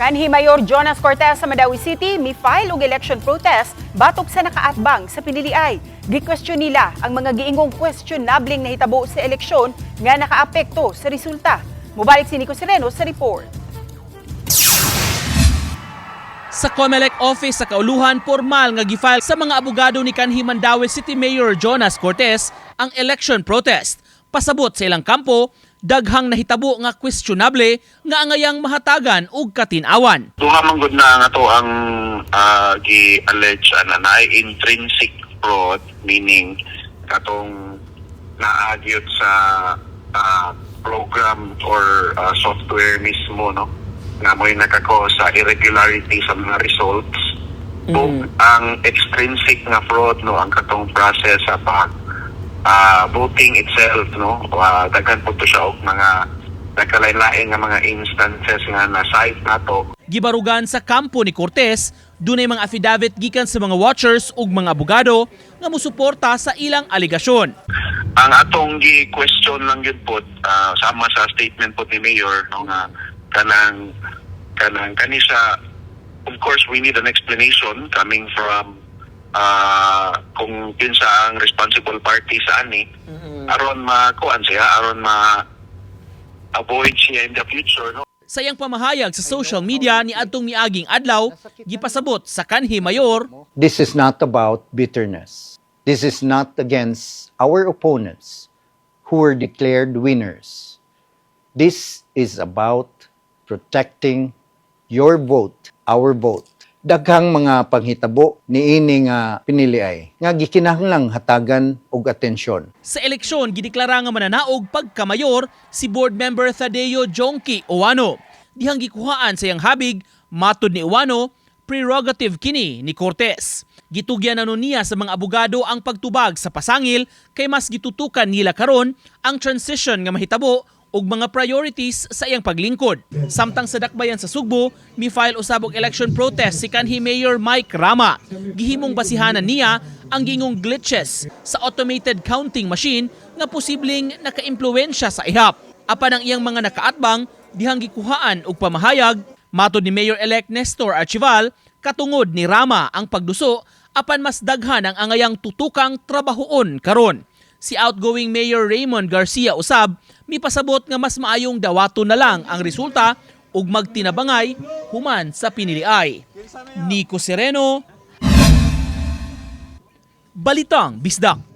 Kanhi Mayor Jonas Cortez sa Mandawi City mi-file og election protest batok sa nakaatbang sa piniliay. Gi-question nila ang mga giingong questionable nahitabo sa eleksyon nga nakaapekto sa resulta. Mubalik si Nico Sereno sa report. Sa COMELEC office sa Kauluhan, formal nga gifile sa mga abogado ni kanhi Mandawi City Mayor Jonas Cortez ang election protest. Pasabot sa ilang kampo, daghang nahitabo nga questionable nga angayang mahatagan og katinawan. Duha man gud na nga to ang gi-allege na intrinsic fraud, meaning katong naagyot sa program or software mismo, no, nga mo'y nakako sa irregularity sa mga results. Ug ang extrinsic nga fraud, no, ang katong process sa voting itself, no, daghan po to siya og mga nagkalain-lain nga mga instances nga na-cite nato. Gibarugan sa kampo ni Cortez, dunay mga affidavit gikan sa mga watchers ug mga abogado nga mosuporta sa ilang aligasyon. Ang atong gi-question lang yun po, sama sa statement po ni Mayor, no, nga kanisa, of course we need an explanation coming from kung kinsa ang responsible party sa ani, aron makuan siya, aron ma-avoid siya in the future, no. Sa iyang pamahayag sa social media ni adtong miaging adlaw, gipasabot sa kanhi Mayor, this is not about bitterness. This is not against our opponents who were declared winners. This is about protecting your vote, our vote. Daghang mga panghitabo niini nga piniliay nga gikinahanglang hatagan og atensyon. sa eleksyon gideklara nga mananaog pagkamayor si board member Thadeo Jonky Owano. Dihang gikuhaan sa iyang habig, matud ni Owano, prerogative kini ni Cortez. Gitugyan na niya sa mga abogado ang pagtubag sa pasangil kay mas gitutukan nila karon ang transition nga mahitabo ug mga priorities sa iyang paglingkod. Samtang sa dakbayan sa Sugbo, mi-file usab og election protest si kanhi Mayor Mike Rama. Gihimong basihanan niya ang gingong glitches sa automated counting machine nga posibleng nakaimpluwensya sa ihap. Apan ang iyang mga nakaatbang dihang gikuhaan og pamahayag, matud ni Mayor-elect Nestor Archival, katungod ni Rama ang pagduso apan mas daghan ang angayang tutukang trabahoon karon. Si outgoing Mayor Raymond Garcia usab mipasabot nga mas maayong dawato na lang ang resulta ug magtinabangay human sa piniliay. Nico Sereno, Balitang Bisdak.